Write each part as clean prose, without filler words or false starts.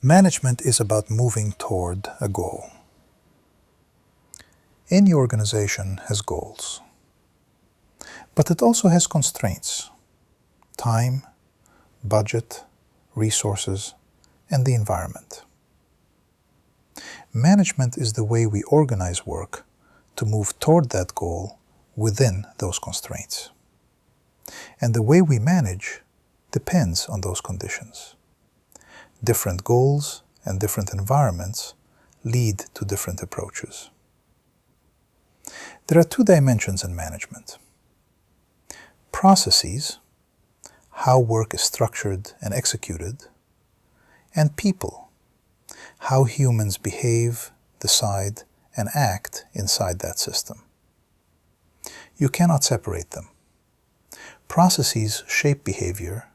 Management is about moving toward a goal. Any organization has goals, but it also has constraints: time, budget, resources, and the environment. Management is the way we organize work to move toward that goal within those constraints. And the way we manage depends on those conditions. Different goals and different environments lead to different approaches. There are two dimensions in management: processes, how work is structured and executed, and people, how humans behave, decide, and act inside that system. You cannot separate them. Processes shape behavior,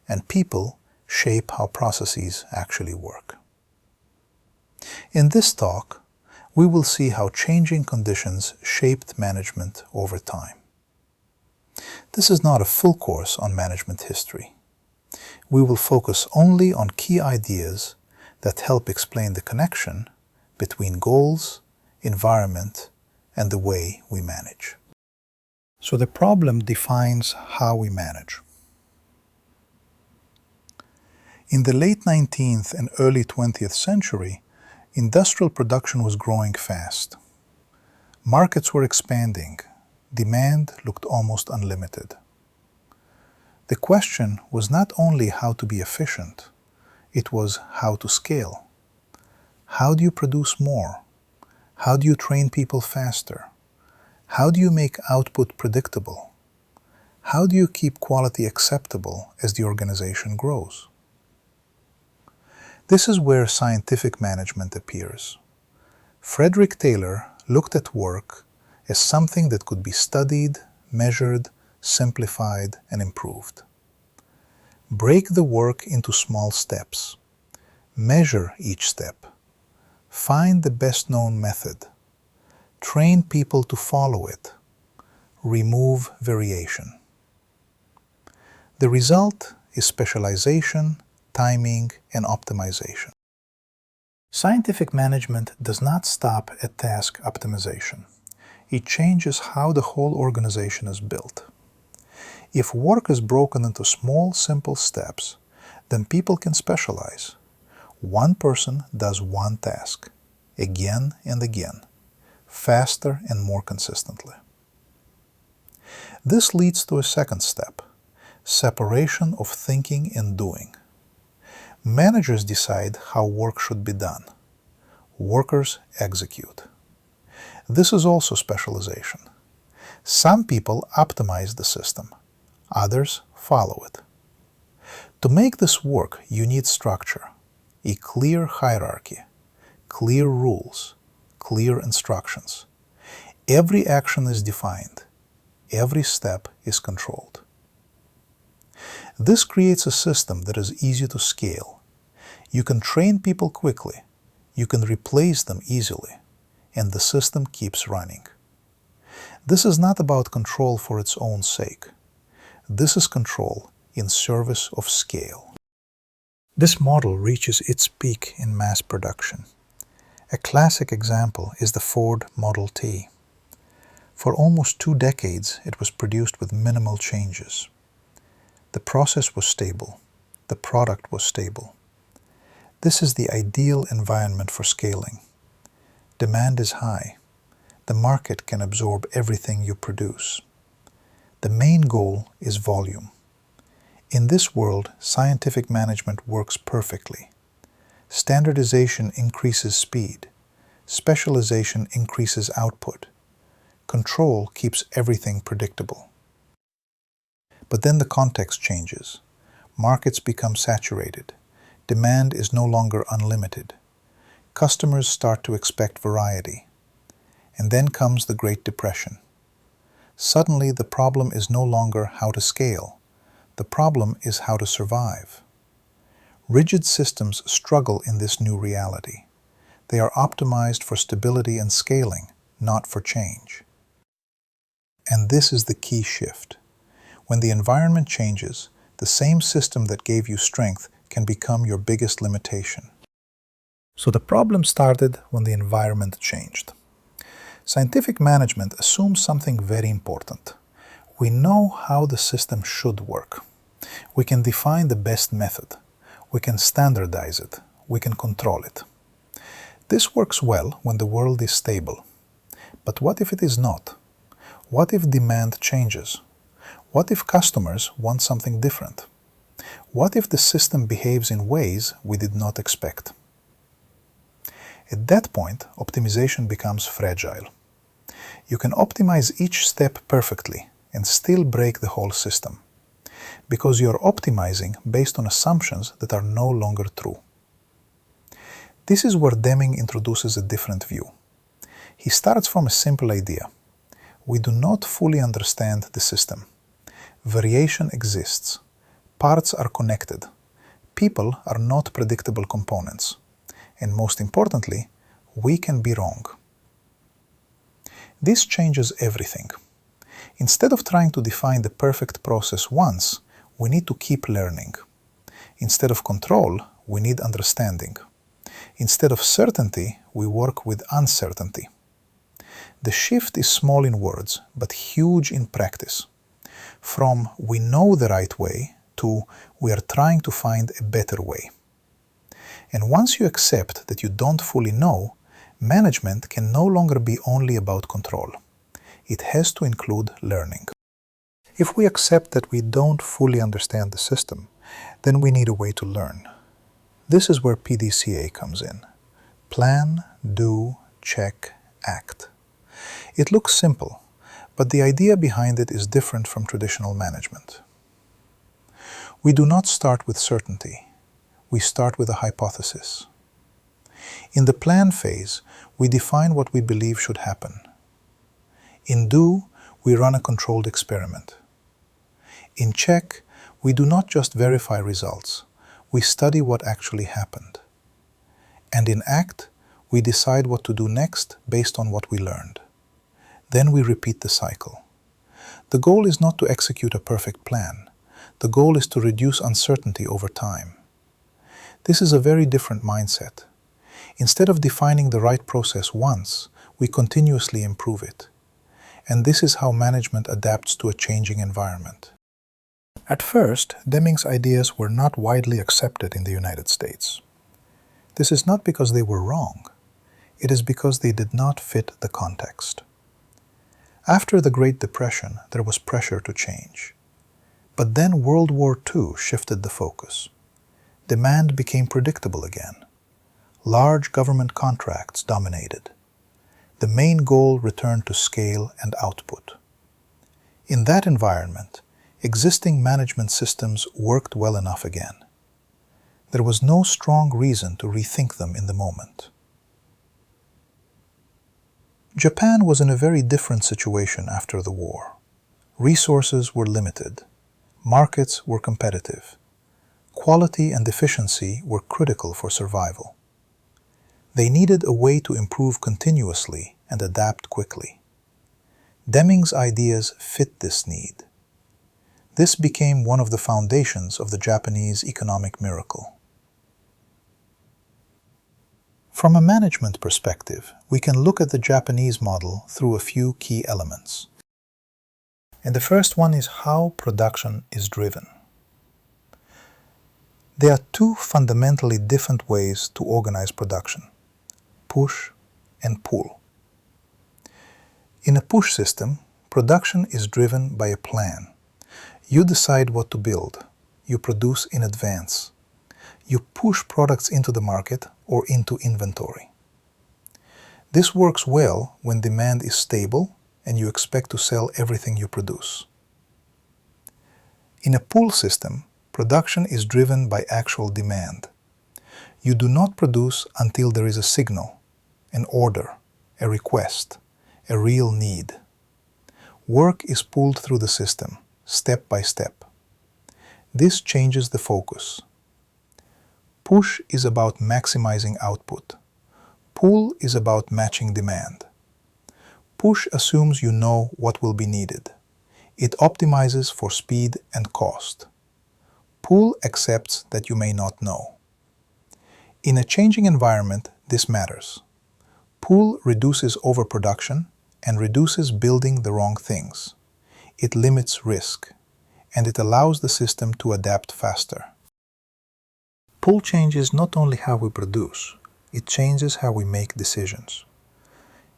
and people shape how processes actually work. In this talk, we will see how changing conditions shaped management over time. This is not a full course on management history. We will focus only on key ideas that help explain the connection between goals, environment, and the way we manage. So the problem defines how we manage. In the late 19th and early 20th century, industrial production was growing fast. Markets were expanding. Demand looked almost unlimited. The question was not only how to be efficient, it was how to scale. How do you produce more? How do you train people faster? How do you make output predictable? How do you keep quality acceptable as the organization grows? This is where scientific management appears. Frederick Taylor looked at work as something that could be studied, measured, simplified, and improved. Break the work into small steps. Measure each step. Find the best-known method. Train people to follow it. Remove variation. The result is specialization, timing, and optimization. Scientific management does not stop at task optimization. It changes how the whole organization is built. If work is broken into small, simple steps, then people can specialize. One person does one task, again and again, faster and more consistently. This leads to a second step: separation of thinking and doing. Managers decide how work should be done. Workers execute. This is also specialization. Some people optimize the system. Others follow it. To make this work, you need structure, a clear hierarchy, clear rules, clear instructions. Every action is defined. Every step is controlled. This creates a system that is easy to scale. You can train people quickly, you can replace them easily, and the system keeps running. This is not about control for its own sake. This is control in service of scale. This model reaches its peak in mass production. A classic example is the Ford Model T. For almost 2 decades, it was produced with minimal changes. The process was stable. The product was stable. This is the ideal environment for scaling. Demand is high. The market can absorb everything you produce. The main goal is volume. In this world, scientific management works perfectly. Standardization increases speed. Specialization increases output. Control keeps everything predictable. But then the context changes. Markets become saturated. Demand is no longer unlimited. Customers start to expect variety. And then comes the Great Depression. Suddenly, the problem is no longer how to scale. The problem is how to survive. Rigid systems struggle in this new reality. They are optimized for stability and scaling, not for change. And this is the key shift. When the environment changes, the same system that gave you strength can become your biggest limitation. So the problem started when the environment changed. Scientific management assumes something very important. We know how the system should work. We can define the best method. We can standardize it. We can control it. This works well when the world is stable. But what if it is not? What if demand changes? What if customers want something different? What if the system behaves in ways we did not expect? At that point, optimization becomes fragile. You can optimize each step perfectly and still break the whole system, because you are optimizing based on assumptions that are no longer true. This is where Deming introduces a different view. He starts from a simple idea. We do not fully understand the system. Variation exists. Parts are connected. People are not predictable components. And most importantly, we can be wrong. This changes everything. Instead of trying to define the perfect process once, we need to keep learning. Instead of control, we need understanding. Instead of certainty, we work with uncertainty. The shift is small in words, but huge in practice. From we know the right way to we are trying to find a better way. And once you accept that you don't fully know, management can no longer be only about control. It has to include learning. If we accept that we don't fully understand the system, then we need a way to learn. This is where PDCA comes in. Plan, do, check, act. It looks simple, but the idea behind it is different from traditional management. We do not start with certainty. We start with a hypothesis. In the plan phase, we define what we believe should happen. In do, we run a controlled experiment. In check, we do not just verify results. We study what actually happened. And in act, we decide what to do next based on what we learned. Then we repeat the cycle. The goal is not to execute a perfect plan. The goal is to reduce uncertainty over time. This is a very different mindset. Instead of defining the right process once, we continuously improve it. And this is how management adapts to a changing environment. At first, Deming's ideas were not widely accepted in the United States. This is not because they were wrong. It is because they did not fit the context. After the Great Depression, there was pressure to change. But then World War II shifted the focus. Demand became predictable again. Large government contracts dominated. The main goal returned to scale and output. In that environment, existing management systems worked well enough again. There was no strong reason to rethink them in the moment. Japan was in a very different situation after the war. Resources were limited. Markets were competitive. Quality and efficiency were critical for survival. They needed a way to improve continuously and adapt quickly. Deming's ideas fit this need. This became one of the foundations of the Japanese economic miracle. From a management perspective, we can look at the Japanese model through a few key elements. And the first one is how production is driven. There are two fundamentally different ways to organize production: push and pull. In a push system, production is driven by a plan. You decide what to build. You produce in advance. You push products into the market or into inventory. This works well when demand is stable and you expect to sell everything you produce. In a pull system, production is driven by actual demand. You do not produce until there is a signal, an order, a request, a real need. Work is pulled through the system, step by step. This changes the focus. Push is about maximizing output. Pull is about matching demand. Push assumes you know what will be needed. It optimizes for speed and cost. Pool accepts that you may not know. In a changing environment, this matters. Pool reduces overproduction and reduces building the wrong things. It limits risk, and it allows the system to adapt faster. Pool changes not only how we produce, it changes how we make decisions.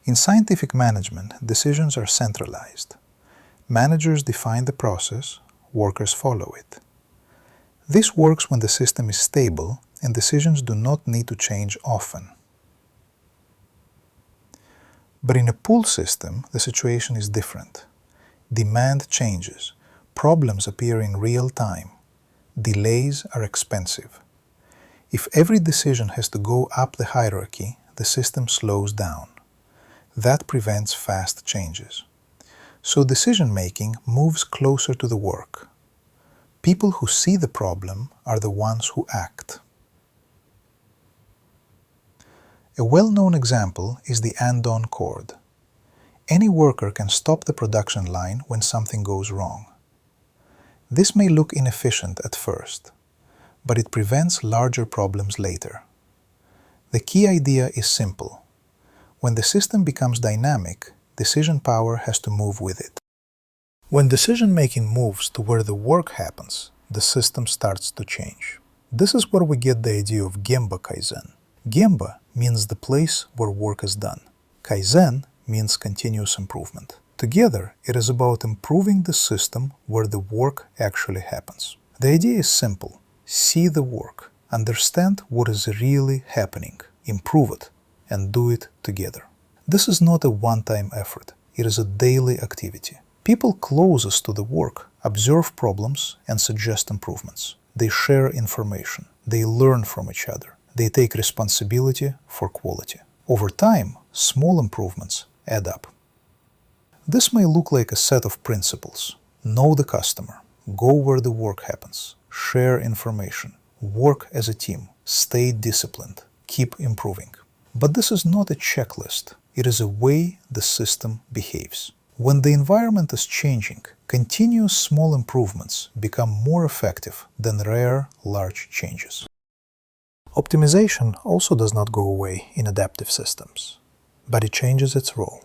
In scientific management, decisions are centralized. Managers define the process, workers follow it. This works when the system is stable and decisions do not need to change often. But in a pool system, the situation is different. Demand changes, problems appear in real time, delays are expensive. If every decision has to go up the hierarchy, the system slows down. That prevents fast changes. So decision-making moves closer to the work. People who see the problem are the ones who act. A well-known example is the and-on chord. Any worker can stop the production line when something goes wrong. This may look inefficient at first, but it prevents larger problems later. The key idea is simple. When the system becomes dynamic, decision power has to move with it. When decision-making moves to where the work happens, the system starts to change. This is where we get the idea of Gemba Kaizen. Gemba means the place where work is done. Kaizen means continuous improvement. Together, it is about improving the system where the work actually happens. The idea is simple. See the work, understand what is really happening, improve it, and do it together. This is not a one-time effort. It is a daily activity. People closest to the work observe problems and suggest improvements. They share information. They learn from each other. They take responsibility for quality. Over time, small improvements add up. This may look like a set of principles. Know the customer. Go where the work happens. Share information. Work as a team. Stay disciplined. Keep improving. But this is not a checklist. It is a way the system behaves. When the environment is changing, continuous small improvements become more effective than rare, large changes. Optimization also does not go away in adaptive systems, but it changes its role.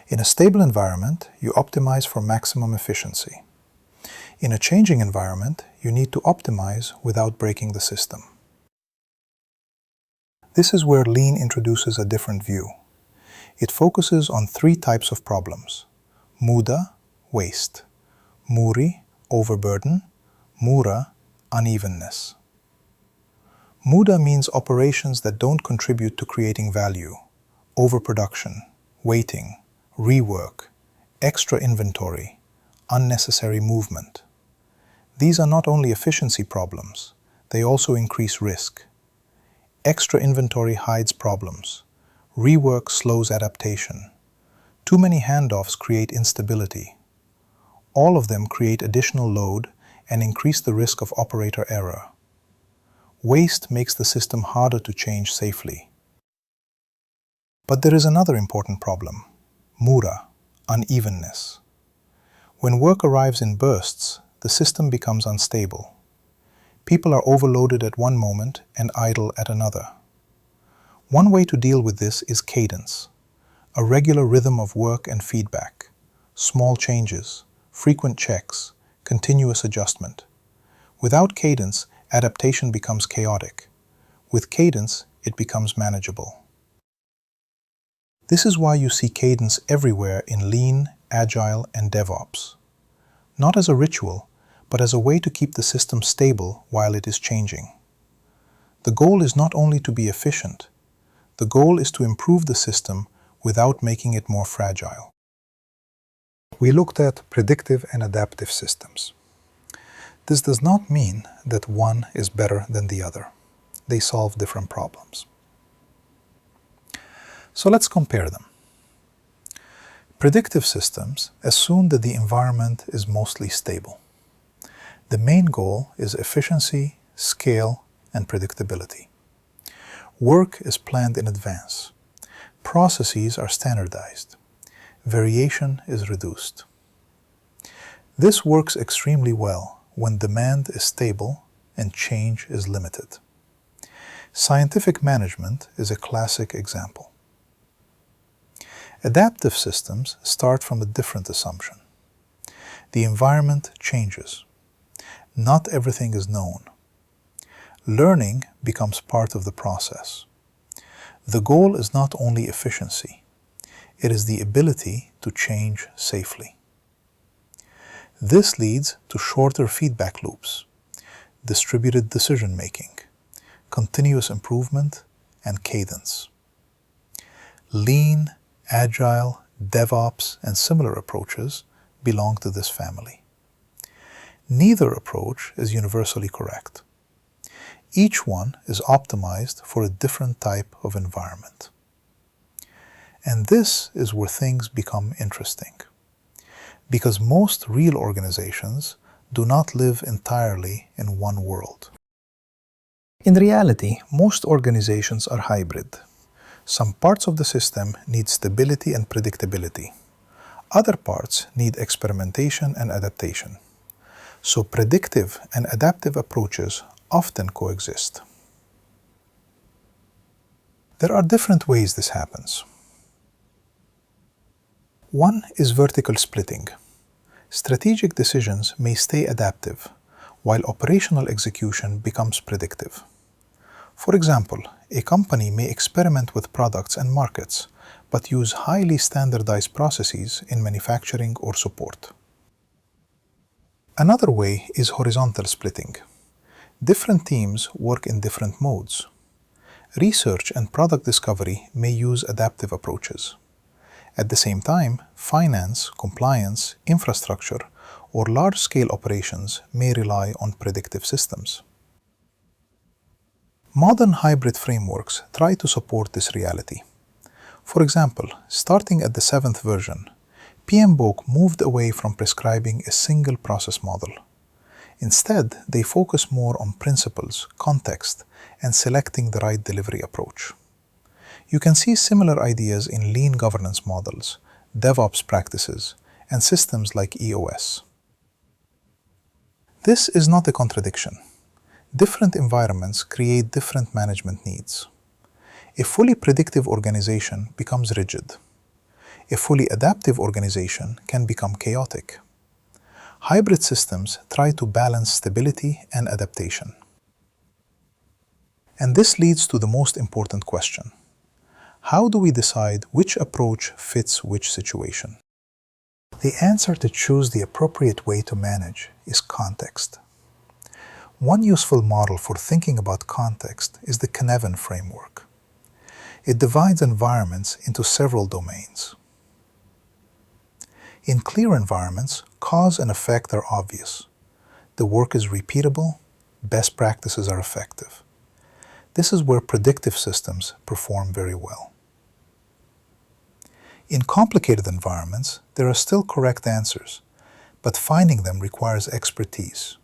In a stable environment, you optimize for maximum efficiency. In a changing environment, you need to optimize without breaking the system. This is where Lean introduces a different view. It focuses on three types of problems: Muda, waste; Muri, overburden; Mura, unevenness. Muda means operations that don't contribute to creating value: overproduction, waiting, rework, extra inventory, unnecessary movement. These are not only efficiency problems, they also increase risk. Extra inventory hides problems. Rework slows adaptation. Too many handoffs create instability. All of them create additional load and increase the risk of operator error. Waste makes the system harder to change safely. But there is another important problem: Mura, unevenness. When work arrives in bursts, the system becomes unstable. People are overloaded at one moment and idle at another. One way to deal with this is cadence, a regular rhythm of work and feedback, small changes, frequent checks, continuous adjustment. Without cadence, adaptation becomes chaotic. With cadence, it becomes manageable. This is why you see cadence everywhere in Lean, Agile, and DevOps. Not as a ritual, but as a way to keep the system stable while it is changing. The goal is not only to be efficient, the goal is to improve the system without making it more fragile. We looked at predictive and adaptive systems. This does not mean that one is better than the other. They solve different problems. So let's compare them. Predictive systems assume that the environment is mostly stable. The main goal is efficiency, scale, and predictability. Work is planned in advance. Processes are standardized. Variation is reduced. This works extremely well when demand is stable and change is limited. Scientific management is a classic example. Adaptive systems start from a different assumption. The environment changes. Not everything is known. Learning becomes part of the process. The goal is not only efficiency, it is the ability to change safely. This leads to shorter feedback loops, distributed decision-making, continuous improvement, and cadence. Lean, agile, DevOps, and similar approaches belong to this family. Neither approach is universally correct. Each one is optimized for a different type of environment. And this is where things become interesting, because most real organizations do not live entirely in one world. In reality, most organizations are hybrid. Some parts of the system need stability and predictability. Other parts need experimentation and adaptation. So predictive and adaptive approaches often coexist. There are different ways this happens. One is vertical splitting. Strategic decisions may stay adaptive, while operational execution becomes predictive. For example, a company may experiment with products and markets, but use highly standardized processes in manufacturing or support. Another way is horizontal splitting. Different teams work in different modes. Research and product discovery may use adaptive approaches. At the same time, finance, compliance, infrastructure, or large-scale operations may rely on predictive systems. Modern hybrid frameworks try to support this reality. For example, starting at the 7th version, PMBOK moved away from prescribing a single process model. Instead, they focus more on principles, context, and selecting the right delivery approach. You can see similar ideas in lean governance models, DevOps practices, and systems like EOS. This is not a contradiction. Different environments create different management needs. A fully predictive organization becomes rigid. A fully adaptive organization can become chaotic. Hybrid systems try to balance stability and adaptation. And this leads to the most important question. How do we decide which approach fits which situation? The answer to choose the appropriate way to manage is context. One useful model for thinking about context is the Cynefin framework. It divides environments into several domains. In clear environments, cause and effect are obvious. The work is repeatable, best practices are effective. This is where predictive systems perform very well. In complicated environments, there are still correct answers, but finding them requires expertise.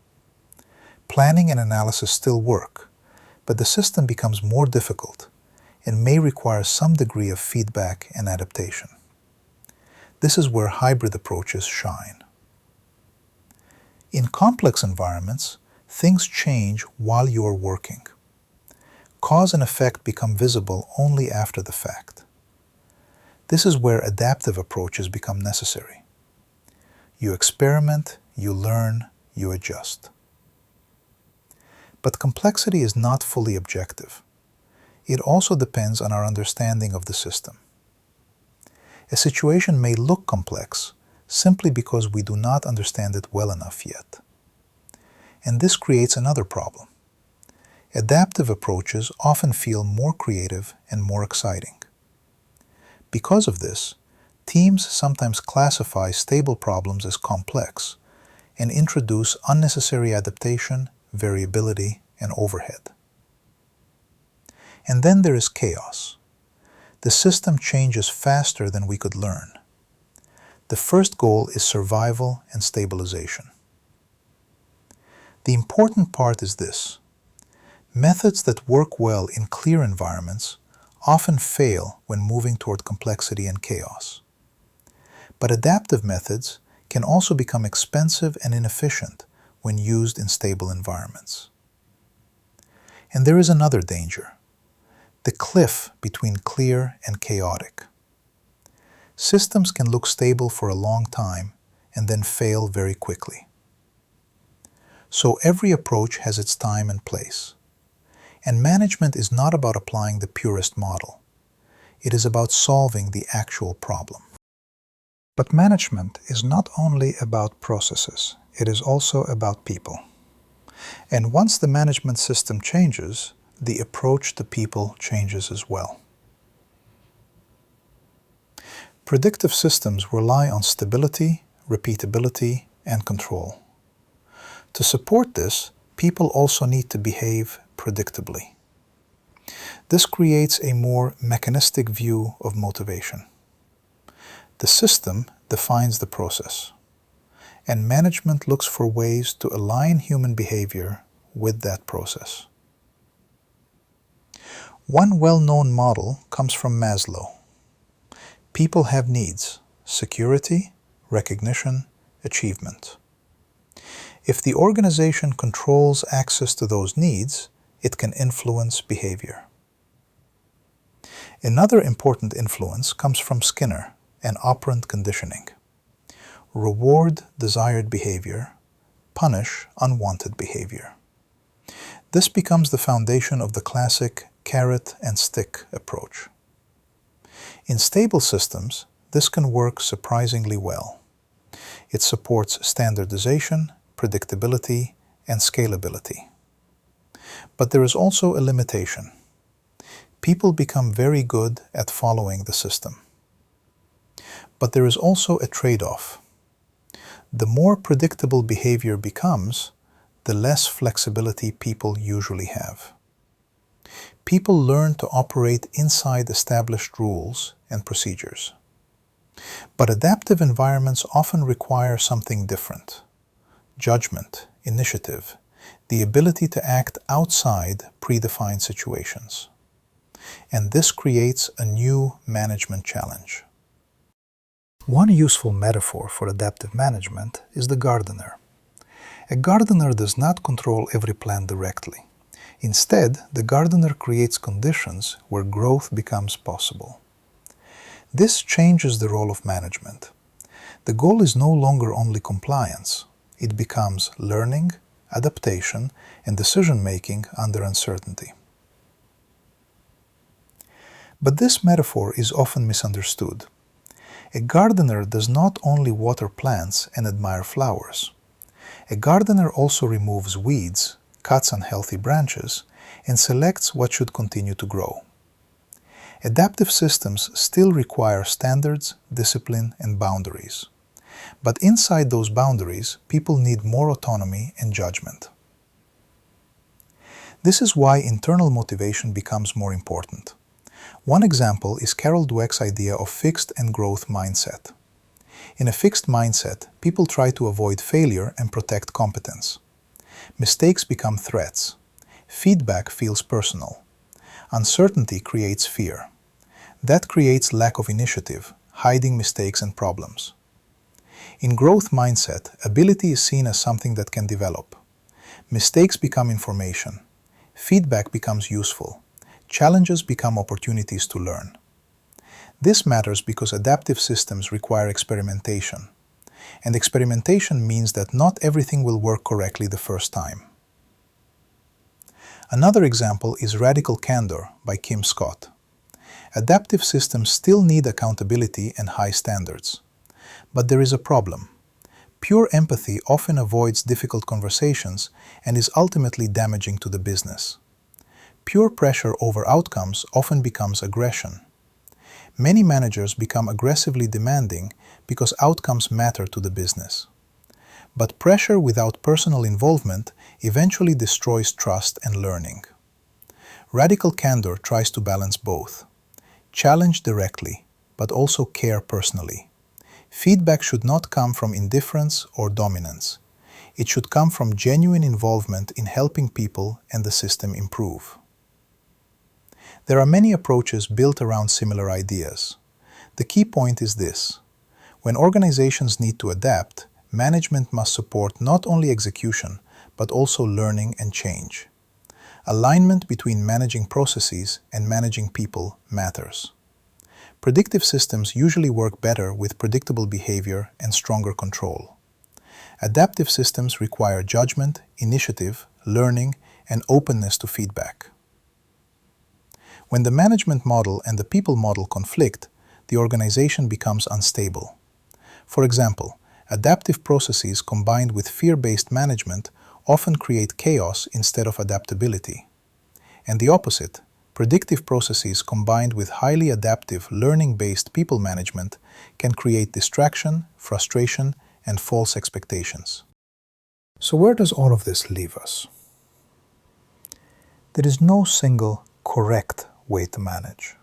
Planning and analysis still work, but the system becomes more difficult and may require some degree of feedback and adaptation. This is where hybrid approaches shine. In complex environments, things change while you are working. Cause and effect become visible only after the fact. This is where adaptive approaches become necessary. You experiment, you learn, you adjust. But complexity is not fully objective. It also depends on our understanding of the system. A situation may look complex simply because we do not understand it well enough yet. And this creates another problem. Adaptive approaches often feel more creative and more exciting. Because of this, teams sometimes classify stable problems as complex and introduce unnecessary adaptation, variability, and overhead. And then there is chaos. The system changes faster than we could learn. The first goal is survival and stabilization. The important part is this. Methods that work well in clear environments often fail when moving toward complexity and chaos. But adaptive methods can also become expensive and inefficient when used in stable environments. And there is another danger: the cliff between clear and chaotic. Systems can look stable for a long time and then fail very quickly. So every approach has its time and place. And management is not about applying the purest model. It is about solving the actual problem. But management is not only about processes, it is also about people. And once the management system changes, the approach to people changes as well. Predictive systems rely on stability, repeatability, and control. To support this, people also need to behave predictably. This creates a more mechanistic view of motivation. The system defines the process, and management looks for ways to align human behavior with that process. One well-known model comes from Maslow. People have needs: security, recognition, achievement. If the organization controls access to those needs, it can influence behavior. Another important influence comes from Skinner and operant conditioning. Reward desired behavior, punish unwanted behavior. This becomes the foundation of the classic carrot and stick approach. In stable systems, this can work surprisingly well. It supports standardization, predictability, and scalability. But there is also a limitation. People become very good at following the system. But there is also a trade-off. The more predictable behavior becomes, the less flexibility people usually have. People learn to operate inside established rules and procedures. But adaptive environments often require something different: judgment, initiative, the ability to act outside predefined situations. And this creates a new management challenge. One useful metaphor for adaptive management is the gardener. A gardener does not control every plant directly. Instead, the gardener creates conditions where growth becomes possible. This changes the role of management. The goal is no longer only compliance. It becomes learning, adaptation, and decision-making under uncertainty. But this metaphor is often misunderstood. A gardener does not only water plants and admire flowers. A gardener also removes weeds, cuts unhealthy branches, and selects what should continue to grow. Adaptive systems still require standards, discipline, and boundaries. But inside those boundaries, people need more autonomy and judgment. This is why internal motivation becomes more important. One example is Carol Dweck's idea of fixed and growth mindset. In a fixed mindset, people try to avoid failure and protect competence. Mistakes become threats. Feedback feels personal. Uncertainty creates fear. That creates lack of initiative, hiding mistakes and problems. In growth mindset, ability is seen as something that can develop. Mistakes become information. Feedback becomes useful. Challenges become opportunities to learn. This matters because adaptive systems require experimentation. And experimentation means that not everything will work correctly the first time. Another example is Radical Candor by Kim Scott. Adaptive systems still need accountability and high standards. But there is a problem. Pure empathy often avoids difficult conversations and is ultimately damaging to the business. Pure pressure over outcomes often becomes aggression. Many managers become aggressively demanding because outcomes matter to the business. But pressure without personal involvement eventually destroys trust and learning. Radical Candor tries to balance both. Challenge directly, but also care personally. Feedback should not come from indifference or dominance. It should come from genuine involvement in helping people and the system improve. There are many approaches built around similar ideas. The key point is this: when organizations need to adapt, management must support not only execution, but also learning and change. Alignment between managing processes and managing people matters. Predictive systems usually work better with predictable behavior and stronger control. Adaptive systems require judgment, initiative, learning, and openness to feedback. When the management model and the people model conflict, the organization becomes unstable. For example, adaptive processes combined with fear-based management often create chaos instead of adaptability. And the opposite, predictive processes combined with highly adaptive, learning-based people management can create distraction, frustration, and false expectations. So where does all of this leave us? There is no single correct way to manage.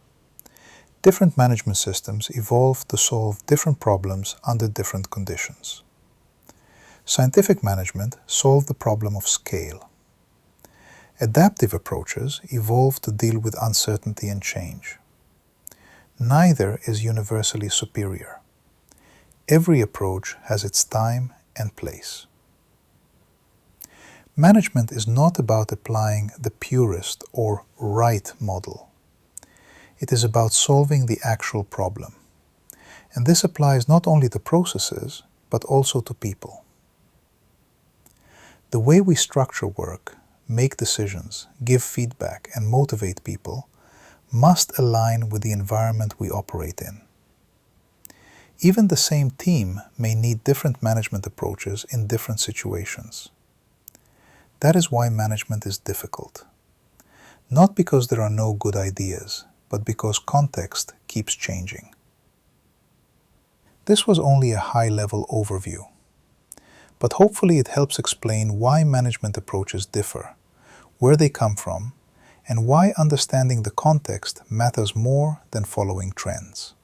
Different management systems evolve to solve different problems under different conditions. Scientific management solved the problem of scale. Adaptive approaches evolve to deal with uncertainty and change. Neither is universally superior. Every approach has its time and place. Management is not about applying the purest or right model. It is about solving the actual problem. And this applies not only to processes, but also to people. The way we structure work, make decisions, give feedback, and motivate people must align with the environment we operate in. Even the same team may need different management approaches in different situations. That is why management is difficult. Not because there are no good ideas, but because context keeps changing. This was only a high-level overview, but hopefully it helps explain why management approaches differ, where they come from, and why understanding the context matters more than following trends.